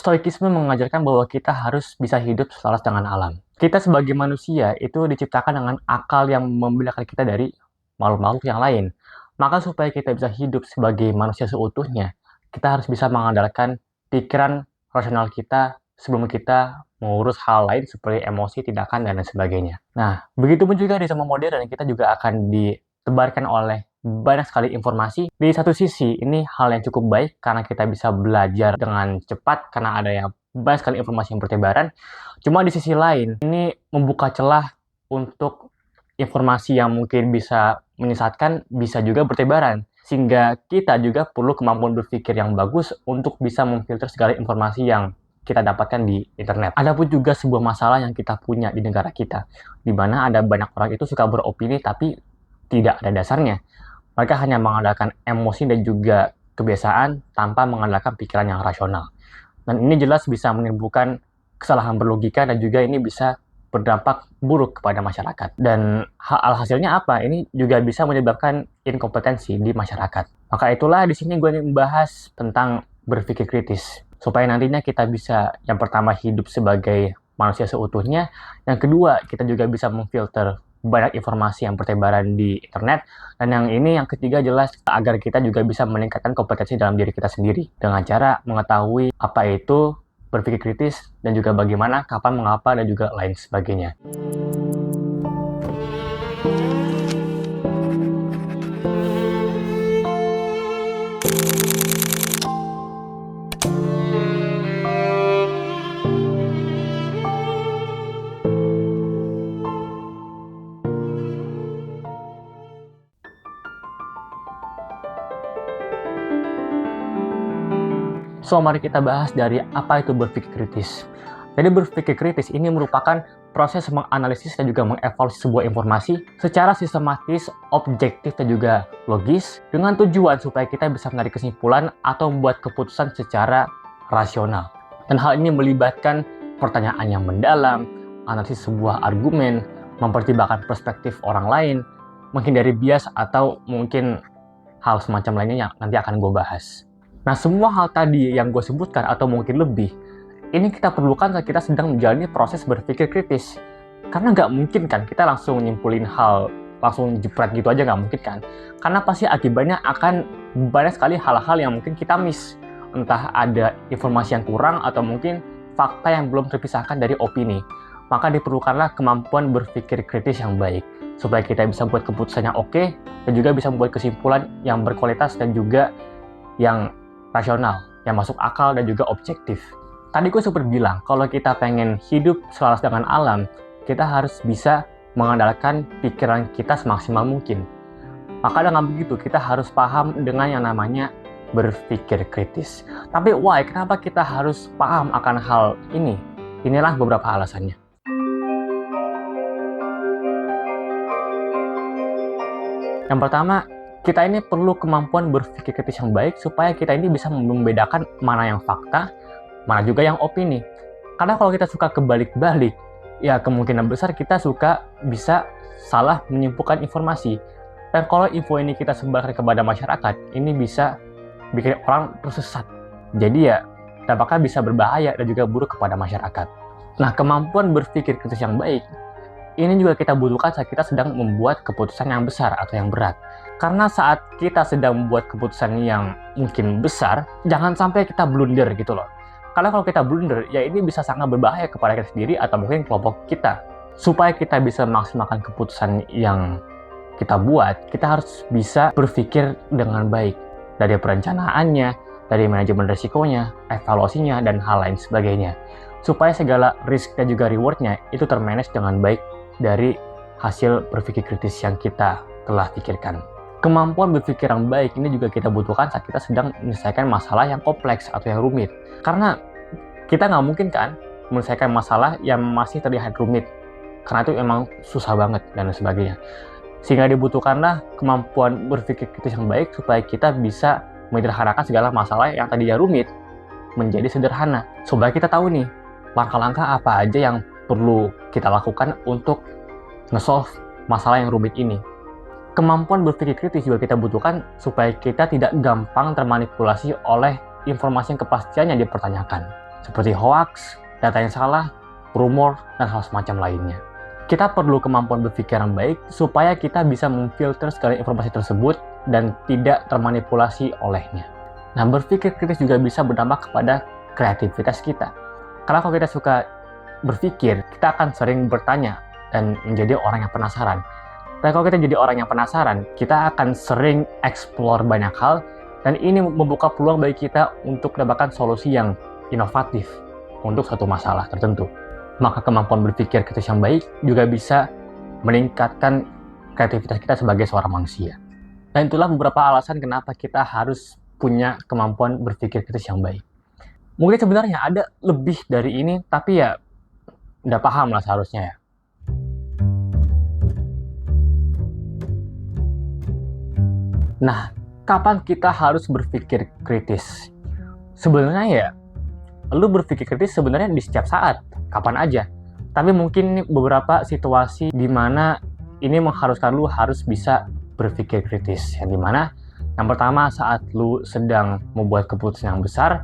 Stoikisme mengajarkan bahwa kita harus bisa hidup selaras dengan alam. Kita sebagai manusia itu diciptakan dengan akal yang membedakan kita dari makhluk-makhluk yang lain. Maka supaya kita bisa hidup sebagai manusia seutuhnya, kita harus bisa mengandalkan pikiran rasional kita sebelum kita mengurus hal lain seperti emosi, tindakan, dan lain sebagainya. Nah, begitupun juga di zaman modern, kita juga akan ditebarkan oleh banyak sekali informasi. Di satu sisi, ini hal yang cukup baik karena kita bisa belajar dengan cepat karena ada yang banyak sekali informasi yang bertebaran. Cuma di sisi lain, ini membuka celah untuk informasi yang mungkin bisa menyesatkan, bisa juga bertebaran. Sehingga kita juga perlu kemampuan berpikir yang bagus untuk bisa memfilter segala informasi yang kita dapatkan di internet. Ada pun juga sebuah masalah yang kita punya di negara kita, di mana ada banyak orang itu suka beropini tapi tidak ada dasarnya. Mereka hanya mengandalkan emosi dan juga kebiasaan tanpa mengandalkan pikiran yang rasional. Dan ini jelas bisa menimbulkan kesalahan berlogika dan juga ini bisa berdampak buruk kepada masyarakat. Dan hasilnya apa? Ini juga bisa menyebabkan inkompetensi di masyarakat. Maka itulah di sini gue membahas tentang berpikir kritis. Supaya nantinya kita bisa yang pertama hidup sebagai manusia seutuhnya. Yang kedua, kita juga bisa memfilter banyak informasi yang bertebaran di internet. Dan yang ketiga jelas agar kita juga bisa meningkatkan kompetensi dalam diri kita sendiri dengan cara mengetahui apa itu berpikir kritis dan juga bagaimana, kapan, mengapa, dan juga lain sebagainya. So, mari kita bahas dari apa itu berpikir kritis. Jadi berpikir kritis ini merupakan proses menganalisis dan juga mengevaluasi sebuah informasi secara sistematis, objektif, dan juga logis dengan tujuan supaya kita bisa menarik kesimpulan atau membuat keputusan secara rasional. Dan hal ini melibatkan pertanyaan yang mendalam, analisis sebuah argumen, mempertimbangkan perspektif orang lain, menghindari bias atau mungkin hal semacam lainnya yang nanti akan gue bahas. Nah, semua hal tadi yang gue sebutkan atau mungkin lebih, ini kita perlukan saat kita sedang menjalani proses berpikir kritis. Karena nggak mungkin kan kita langsung nyimpulin hal, langsung jepret gitu aja, nggak mungkin kan. Karena pasti akibatnya akan banyak sekali hal-hal yang mungkin kita miss. Entah ada informasi yang kurang atau mungkin fakta yang belum terpisahkan dari opini. Maka diperlukanlah kemampuan berpikir kritis yang baik. Supaya kita bisa buat keputusan yang oke, dan juga bisa membuat kesimpulan yang berkualitas dan juga yang rasional, yang masuk akal dan juga objektif. Tadi gue sempat bilang, kalau kita pengen hidup selaras dengan alam, kita harus bisa mengandalkan pikiran kita semaksimal mungkin. Maka dengan begitu, kita harus paham dengan yang namanya berpikir kritis. Tapi why? Kenapa kita harus paham akan hal ini? Inilah beberapa alasannya. Yang pertama, kita ini perlu kemampuan berpikir kritis yang baik supaya kita ini bisa membedakan mana yang fakta, mana juga yang opini. Karena kalau kita suka kebalik-balik, ya kemungkinan besar kita bisa salah menyimpulkan informasi. Dan kalau info ini kita sebarkan kepada masyarakat, ini bisa bikin orang tersesat. Jadi ya, dampaknya bisa berbahaya dan juga buruk kepada masyarakat. Nah, kemampuan berpikir kritis yang baik, ini juga kita butuhkan saat kita sedang membuat keputusan yang besar atau yang berat. Karena saat kita sedang membuat keputusan yang mungkin besar, jangan sampai kita blunder gitu loh. Karena kalau kita blunder, ya ini bisa sangat berbahaya kepada kita sendiri atau mungkin kelompok kita. Supaya kita bisa memaksimalkan keputusan yang kita buat, kita harus bisa berpikir dengan baik. Dari perencanaannya, dari manajemen risikonya, evaluasinya, dan hal lain sebagainya. Supaya segala risk dan juga reward-nya itu termanage dengan baik dari hasil berpikir kritis yang kita telah pikirkan. Kemampuan berpikir yang baik ini juga kita butuhkan saat kita sedang menyelesaikan masalah yang kompleks atau yang rumit. Karena kita nggak mungkin kan menyelesaikan masalah yang masih terlihat rumit. Karena itu emang susah banget dan sebagainya. Sehingga dibutuhkanlah kemampuan berpikir kritis yang baik supaya kita bisa menyederhanakan segala masalah yang tadinya rumit menjadi sederhana. Supaya kita tahu nih, langkah-langkah apa aja yang perlu kita lakukan untuk nge-solve masalah yang rumit ini. Kemampuan berpikir kritis juga kita butuhkan supaya kita tidak gampang termanipulasi oleh informasi yang kepastiannya dipertanyakan. seperti hoax, data yang salah, rumor, dan hal semacam lainnya. Kita perlu kemampuan berpikir yang baik supaya kita bisa memfilter segala informasi tersebut dan tidak termanipulasi olehnya. Nah, berpikir kritis juga bisa berdampak kepada kreativitas kita. Karena kalau kita suka berpikir, kita akan sering bertanya dan menjadi orang yang penasaran. Dan kalau kita jadi orang yang penasaran, kita akan sering explore banyak hal, dan ini membuka peluang bagi kita untuk mendapatkan solusi yang inovatif untuk satu masalah tertentu. Maka kemampuan berpikir kritis yang baik juga bisa meningkatkan kreativitas kita sebagai seorang manusia. Dan itulah beberapa alasan kenapa kita harus punya kemampuan berpikir kritis yang baik. Mungkin sebenarnya ada lebih dari ini, tapi ya udah paham lah seharusnya ya. Nah, kapan kita harus berpikir kritis? Sebenarnya ya, lu berpikir kritis sebenarnya di setiap saat, kapan aja. Tapi mungkin beberapa situasi di mana ini mengharuskan lu harus bisa berpikir kritis. Yang dimana, yang pertama saat lu sedang membuat keputusan yang besar,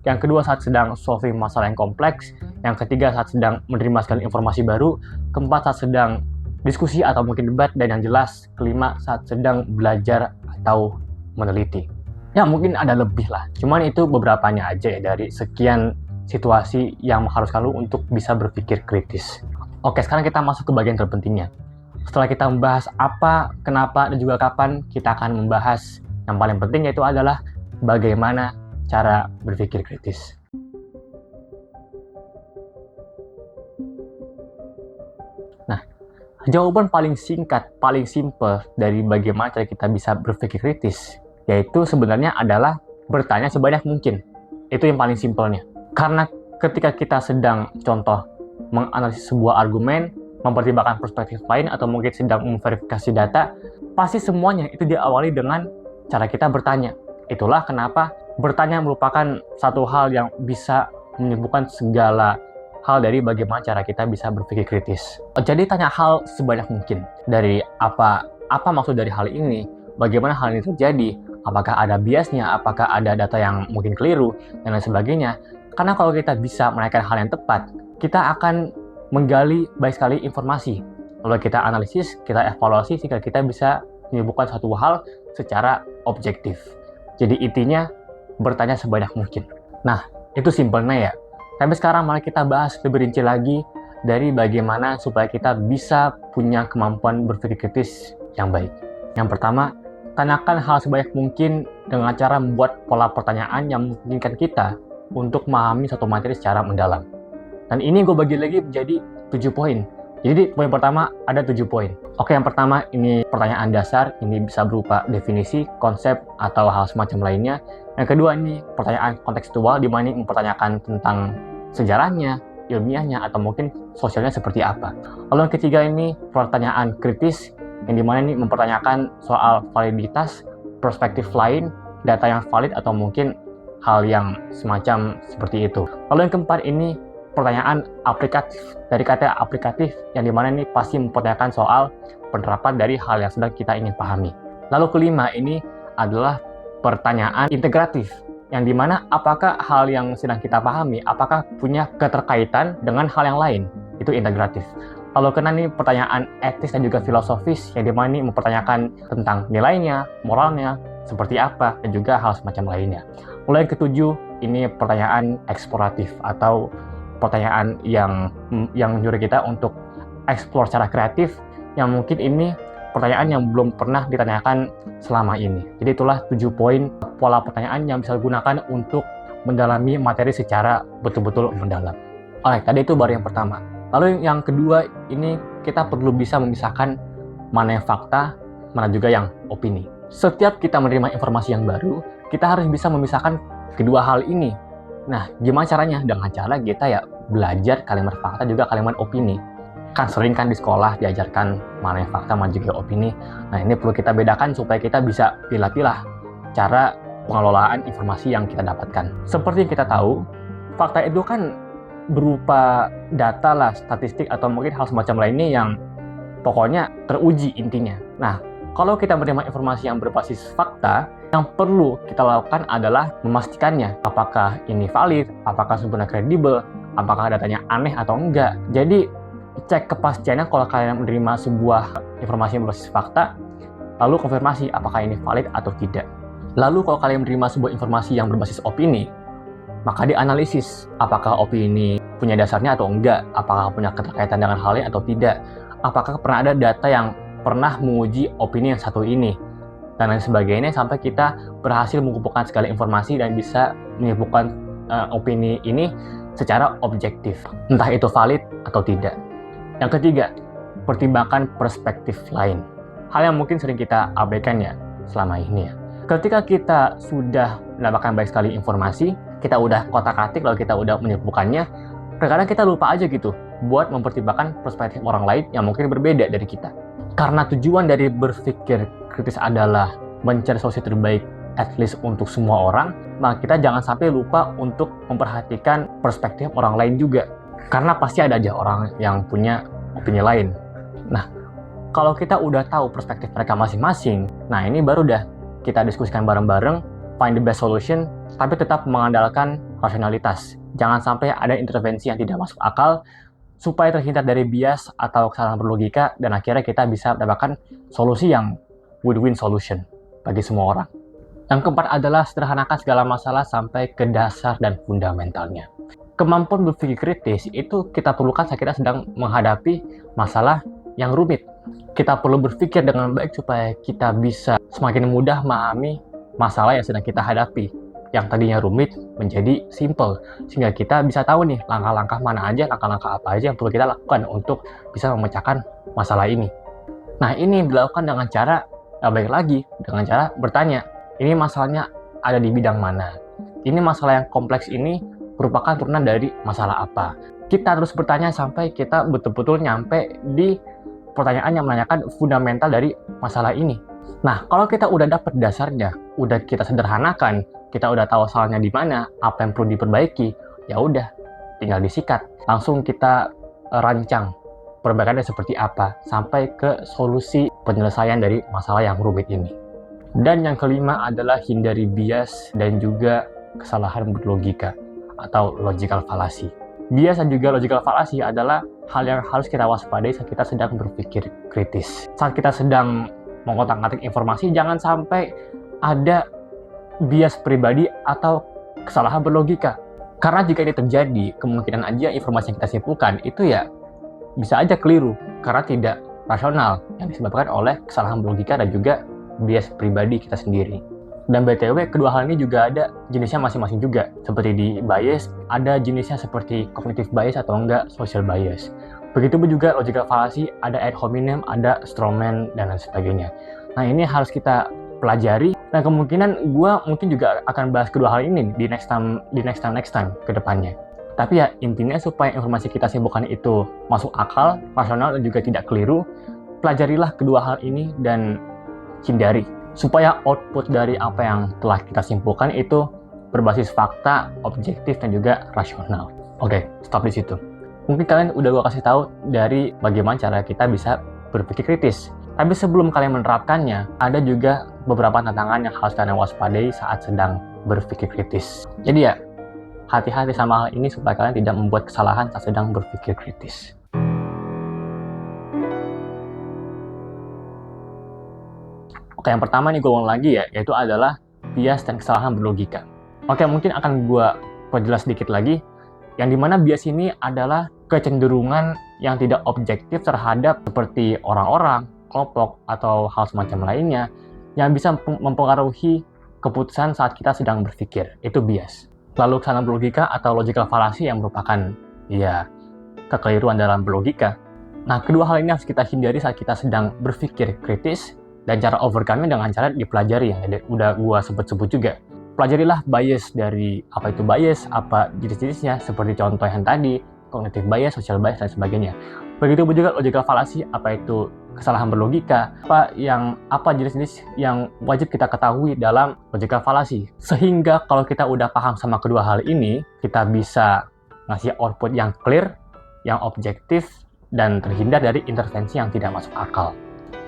yang kedua saat sedang solving masalah yang kompleks, yang ketiga saat sedang menerima segala informasi baru, keempat saat sedang diskusi atau mungkin debat, dan yang jelas kelima saat sedang belajar atau meneliti. Ya mungkin ada lebih lah, cuman itu beberapanya aja ya dari sekian situasi yang mengharuskan lu untuk bisa berpikir kritis. Oke, sekarang kita masuk ke bagian terpentingnya. Setelah kita membahas apa, kenapa, dan juga kapan, kita akan membahas yang paling penting, yaitu adalah bagaimana cara berpikir kritis. Nah, jawaban paling singkat, paling simple dari bagaimana cara kita bisa berpikir kritis, yaitu sebenarnya adalah bertanya sebanyak mungkin. Itu yang paling simpelnya. Karena ketika kita sedang, contoh, menganalisis sebuah argumen, mempertimbangkan perspektif lain, atau mungkin sedang memverifikasi data, pasti semuanya itu diawali dengan cara kita bertanya. Itulah kenapa bertanya merupakan satu hal yang bisa menyembuhkan segala hal dari bagaimana cara kita bisa berpikir kritis. Jadi tanya hal sebanyak mungkin. Dari apa maksud dari hal ini, bagaimana hal ini terjadi, apakah ada biasnya, apakah ada data yang mungkin keliru, dan lain sebagainya. Karena kalau kita bisa menanyakan hal yang tepat, kita akan menggali banyak sekali informasi. Lalu kita analisis, kita evaluasi, sehingga kita bisa menyembuhkan satu hal secara objektif. Jadi intinya, bertanya sebanyak mungkin. Nah, itu simpelnya ya. Tapi sekarang mari kita bahas lebih rinci lagi dari bagaimana supaya kita bisa punya kemampuan berpikir kritis yang baik. Yang pertama, tanyakan hal sebanyak mungkin dengan cara membuat pola pertanyaan yang memungkinkan kita untuk memahami suatu materi secara mendalam. Dan ini gue bagi lagi menjadi 7 poin. Jadi poin pertama ada 7 poin. Oke, yang pertama ini pertanyaan dasar, ini bisa berupa definisi, konsep, atau hal semacam lainnya. Yang kedua ini pertanyaan kontekstual, di mana ini mempertanyakan tentang sejarahnya, ilmiahnya, atau mungkin sosialnya seperti apa. Lalu yang ketiga ini pertanyaan kritis, yang dimana ini mempertanyakan soal validitas, perspektif lain, data yang valid, atau mungkin hal yang semacam seperti itu. Lalu yang keempat ini pertanyaan aplikatif, dari kata aplikatif, yang dimana ini pasti mempertanyakan soal penerapan dari hal yang sedang kita ingin pahami. Lalu kelima ini adalah pertanyaan integratif, yang dimana apakah hal yang sedang kita pahami, apakah punya keterkaitan dengan hal yang lain, itu integratif. Lalu keenam ini pertanyaan etis dan juga filosofis, yang dimana ini mempertanyakan tentang nilainya, moralnya, seperti apa, dan juga hal semacam lainnya. Lalu yang ketujuh ini pertanyaan eksploratif, atau pertanyaan yang menyuruh kita untuk eksplor secara kreatif, yang mungkin ini pertanyaan yang belum pernah ditanyakan selama ini. Jadi itulah 7 poin pola pertanyaan yang bisa digunakan untuk mendalami materi secara betul-betul mendalam. Oke, tadi itu baru yang pertama. Lalu yang kedua ini kita perlu bisa memisahkan mana yang fakta, mana juga yang opini. Setiap kita menerima informasi yang baru, kita harus bisa memisahkan kedua hal ini. Nah, gimana caranya? Dengan cara kita ya belajar kalimat fakta juga kalimat opini. Kan sering kan di sekolah diajarkan mana yang fakta, mana juga opini. Nah, ini perlu kita bedakan supaya kita bisa pilah-pilah cara pengelolaan informasi yang kita dapatkan. Seperti yang kita tahu, fakta itu kan berupa data lah, statistik, atau mungkin hal semacam lainnya yang pokoknya teruji intinya. Nah, Kalau kita menerima informasi yang berbasis fakta, yang perlu kita lakukan adalah memastikannya. Apakah ini valid, apakah sumbernya kredibel, apakah datanya aneh atau enggak. Jadi, cek kepastiannya kalau kalian menerima sebuah informasi yang berbasis fakta, lalu konfirmasi apakah ini valid atau tidak. Lalu kalau kalian menerima sebuah informasi yang berbasis opini, maka dianalisis apakah opini ini punya dasarnya atau enggak, apakah punya keterkaitan dengan hal lain atau tidak, apakah pernah ada data yang pernah menguji opini yang satu ini, dan lain sebagainya, sampai kita berhasil mengumpulkan segala informasi dan bisa menyimpulkan opini ini secara objektif, entah itu valid atau tidak. Yang ketiga, pertimbangkan perspektif lain. Hal yang mungkin sering kita abaikan ya selama ini ya. Ketika kita sudah mendapatkan banyak sekali informasi, kita udah kotak-katik lalu kita udah menyimpulkannya, terkadang kita lupa aja gitu buat mempertimbangkan perspektif orang lain yang mungkin berbeda dari kita. Karena tujuan dari berpikir kritis adalah mencari solusi terbaik at least untuk semua orang, maka kita jangan sampai lupa untuk memperhatikan perspektif orang lain juga. Karena pasti ada aja orang yang punya opini lain. Nah, kalau kita udah tahu perspektif mereka masing-masing, nah ini baru dah kita diskusikan bareng-bareng, find the best solution, tapi tetap mengandalkan rasionalitas. Jangan sampai ada intervensi yang tidak masuk akal, supaya terhindar dari bias atau kesalahan berlogika, dan akhirnya kita bisa mendapatkan solusi yang win-win solution bagi semua orang. Yang keempat adalah sederhanakan segala masalah sampai ke dasar dan fundamentalnya. Kemampuan berpikir kritis itu kita perlukan saat kita sedang menghadapi masalah yang rumit. Kita perlu berpikir dengan baik supaya kita bisa semakin mudah memahami masalah yang sedang kita hadapi. Yang tadinya rumit menjadi simple, sehingga kita bisa tahu nih langkah-langkah mana aja, langkah-langkah apa aja yang perlu kita lakukan untuk bisa memecahkan masalah ini. Nah, ini dilakukan dengan cara, baik lagi, dengan cara bertanya, ini masalahnya ada di bidang mana? Ini masalah yang kompleks ini merupakan turunan dari masalah apa? Kita terus bertanya sampai kita betul-betul nyampe di pertanyaan yang menanyakan fundamental dari masalah ini. Nah, kalau kita udah dapat dasarnya, udah kita sederhanakan, kita udah tahu salahnya di mana, apa yang perlu diperbaiki, ya udah, tinggal disikat. Langsung kita rancang perbaikannya seperti apa, sampai ke solusi penyelesaian dari masalah yang rumit ini. Dan yang kelima adalah hindari bias dan juga kesalahan berlogika atau logical fallacy. Bias dan juga logical fallacy adalah hal yang harus kita waspadai saat kita sedang berpikir kritis. Saat kita sedang mengotak-atik informasi, jangan sampai ada bias pribadi atau kesalahan berlogika. Karena jika ini terjadi, kemungkinan aja informasi yang kita simpulkan itu ya bisa aja keliru karena tidak rasional, yang disebabkan oleh kesalahan berlogika dan juga bias pribadi kita sendiri. Dan BTW, kedua hal ini juga ada jenisnya masing-masing juga. Seperti di bias, ada jenisnya seperti cognitive bias atau enggak social bias. Begitu juga logical fallacy, ada ad hominem, ada strawman, dan lain sebagainya. Nah, ini harus kita pelajari, dan kemungkinan gue mungkin juga akan bahas kedua hal ini di next time ke depannya. Tapi ya, intinya supaya informasi kita simpulkan itu masuk akal, rasional, dan juga tidak keliru, pelajarilah kedua hal ini dan hindari. Supaya output dari apa yang telah kita simpulkan itu berbasis fakta, objektif, dan juga rasional. Oke, stop di situ. Mungkin kalian udah gue kasih tahu dari bagaimana cara kita bisa berpikir kritis. Tapi sebelum kalian menerapkannya, ada juga beberapa tantangan yang harus kalian waspadai saat sedang berpikir kritis. Jadi ya, hati-hati sama hal ini supaya kalian tidak membuat kesalahan saat sedang berpikir kritis. Oke, yang pertama nih gue ulang lagi ya, yaitu adalah bias dan kesalahan berlogika. Oke, mungkin akan gue perjelas sedikit lagi. Yang dimana bias ini adalah kecenderungan yang tidak objektif terhadap seperti orang-orang, kelompok, atau hal semacam lainnya yang bisa mempengaruhi keputusan saat kita sedang berpikir. Itu bias. Lalu kesalahan berlogika atau logical fallacy yang merupakan ya kekeliruan dalam berlogika. Nah, kedua hal ini harus kita hindari saat kita sedang berpikir kritis, dan cara overcome-nya dengan cara dipelajari yang udah gua sebut-sebut juga. Pelajarilah bias dari apa itu bias, apa jenis-jenisnya, seperti contoh yang tadi, cognitive bias, social bias, dan sebagainya. Begitu juga logical fallacy, apa itu kesalahan berlogika, apa jenis-jenis yang wajib kita ketahui dalam logical fallacy. Sehingga kalau kita udah paham sama kedua hal ini, kita bisa ngasih output yang clear, yang objektif, dan terhindar dari intervensi yang tidak masuk akal.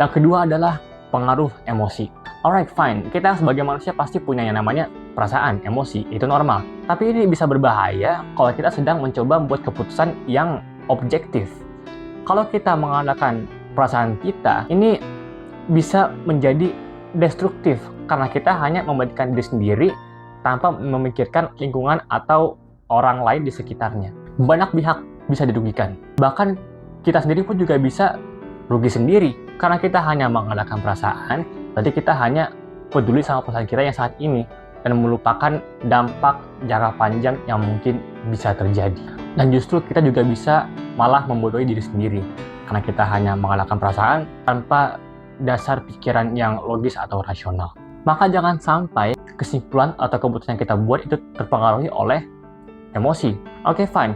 Yang kedua adalah pengaruh emosi. Alright, fine. Kita sebagai manusia pasti punya yang namanya perasaan, emosi. Itu normal. Tapi ini bisa berbahaya kalau kita sedang mencoba membuat keputusan yang objektif. Kalau kita mengandalkan perasaan kita, ini bisa menjadi destruktif karena kita hanya membandingkan diri sendiri tanpa memikirkan lingkungan atau orang lain di sekitarnya. Banyak pihak bisa dirugikan. Bahkan kita sendiri pun juga bisa rugi sendiri karena kita hanya mengandalkan perasaan, berarti kita hanya peduli sama perasaan kita yang saat ini dan melupakan dampak jangka panjang yang mungkin bisa terjadi. Dan justru kita juga bisa malah membodohi diri sendiri karena kita hanya mengandalkan perasaan tanpa dasar pikiran yang logis atau rasional. Maka jangan sampai kesimpulan atau keputusan yang kita buat itu terpengaruhi oleh emosi. Oke, fine.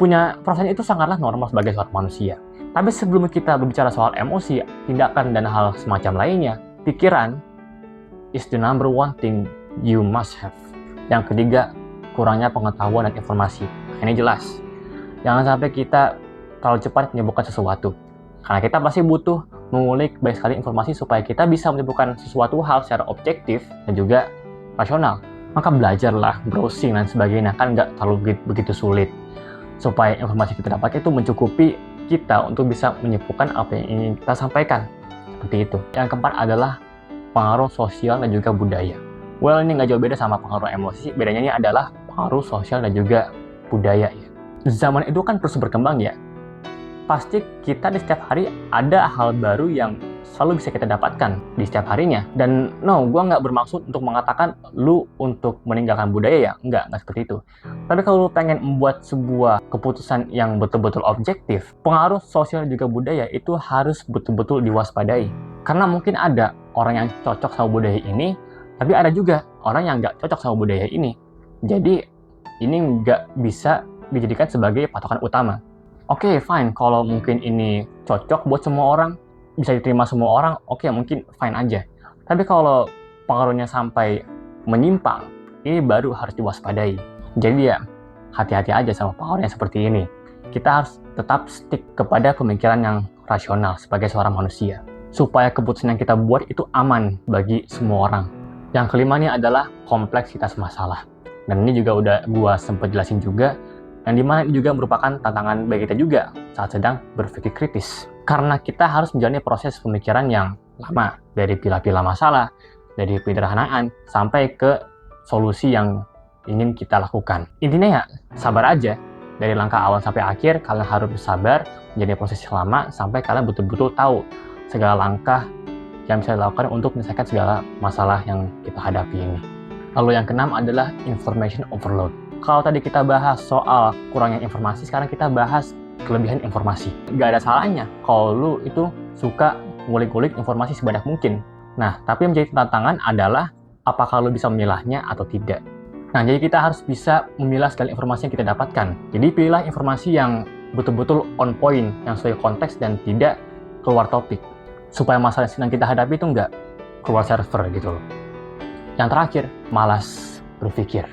Punya perasaan itu sangatlah normal sebagai seorang manusia. Tapi sebelum kita berbicara soal emosi, tindakan, dan hal semacam lainnya, pikiran is the number one thing you must have. Yang ketiga, kurangnya pengetahuan dan informasi. Ini jelas. Jangan sampai kita terlalu cepat menyebutkan sesuatu. Karena kita pasti butuh mengulik banyak sekali informasi supaya kita bisa menyebutkan sesuatu hal secara objektif dan juga rasional. Maka belajarlah, browsing, dan sebagainya. Kan nggak terlalu begitu sulit. Supaya informasi kita dapat itu mencukupi kita untuk bisa menyimpulkan apa yang ingin kita sampaikan. Seperti itu. Yang keempat adalah pengaruh sosial dan juga budaya. Well, ini nggak jauh beda sama pengaruh emosi. Bedanya ini adalah pengaruh sosial dan juga budaya ya. Zaman itu kan terus berkembang ya. Pasti kita di setiap hari ada hal baru yang selalu bisa kita dapatkan di setiap harinya. Dan gue nggak bermaksud untuk mengatakan lu untuk meninggalkan budaya ya. Nggak seperti itu. Tapi kalau lu pengen membuat sebuah keputusan yang betul-betul objektif, pengaruh sosial dan juga budaya itu harus betul-betul diwaspadai. Karena mungkin ada orang yang cocok sama budaya ini, tapi ada juga orang yang nggak cocok sama budaya ini. Jadi ini nggak bisa dijadikan sebagai patokan utama. Oke, fine. Kalau mungkin ini cocok buat semua orang, bisa diterima semua orang, oke, mungkin fine aja. Tapi kalau pengaruhnya sampai menyimpang, ini baru harus diwaspadai. Jadi ya, hati-hati aja sama pengaruhnya seperti ini. Kita harus tetap stick kepada pemikiran yang rasional sebagai seorang manusia. Supaya keputusan yang kita buat itu aman bagi semua orang. Yang kelimanya adalah kompleksitas masalah. Dan ini juga udah gua sempat jelasin juga, yang dimana ini juga merupakan tantangan bagi kita juga saat sedang berpikir kritis. Karena kita harus menjalani proses pemikiran yang lama, dari pilah-pilah masalah, dari penyederhanaan, sampai ke solusi yang ingin kita lakukan. Intinya ya, sabar aja. Dari langkah awal sampai akhir, kalian harus bersabar, menjalani proses yang lama, sampai kalian betul-betul tahu segala langkah yang bisa dilakukan untuk menyelesaikan segala masalah yang kita hadapi ini. Lalu yang keenam adalah information overload. Kalau tadi kita bahas soal kurangnya informasi, sekarang kita bahas kelebihan informasi. Gak ada salahnya kalau lu itu suka ngulik-ngulik informasi sebanyak mungkin. Nah, tapi yang menjadi tantangan adalah apakah lu bisa memilahnya atau tidak. Nah, jadi kita harus bisa memilah segala informasi yang kita dapatkan. Jadi pilihlah informasi yang betul-betul on point, yang sesuai konteks dan tidak keluar topik. Supaya masalah yang sedang kita hadapi itu nggak keluar server gitu loh. Yang terakhir, malas berpikir.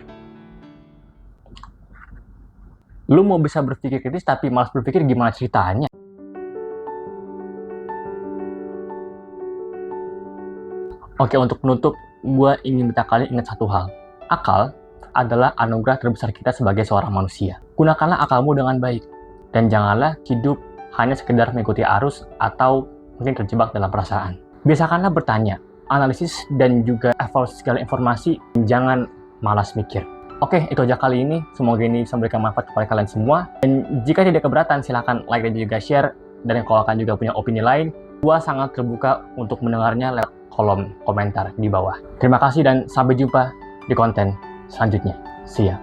Lu mau bisa berpikir kritis tapi malas berpikir, gimana ceritanya? Oke, untuk penutup, gue ingin minta kalian ingat satu hal. Akal adalah anugerah terbesar kita sebagai seorang manusia. Gunakanlah akalmu dengan baik. Dan janganlah hidup hanya sekedar mengikuti arus atau mungkin terjebak dalam perasaan. Biasakanlah bertanya, analisis, dan juga evaluasi segala informasi. Jangan malas mikir. Oke, itu aja kali ini. Semoga ini bisa memberikan manfaat kepada kalian semua. Dan jika tidak keberatan, silahkan like dan juga share. Dan kalau kalian juga punya opini lain, gua sangat terbuka untuk mendengarnya lewat kolom komentar di bawah. Terima kasih dan sampai jumpa di konten selanjutnya. See ya.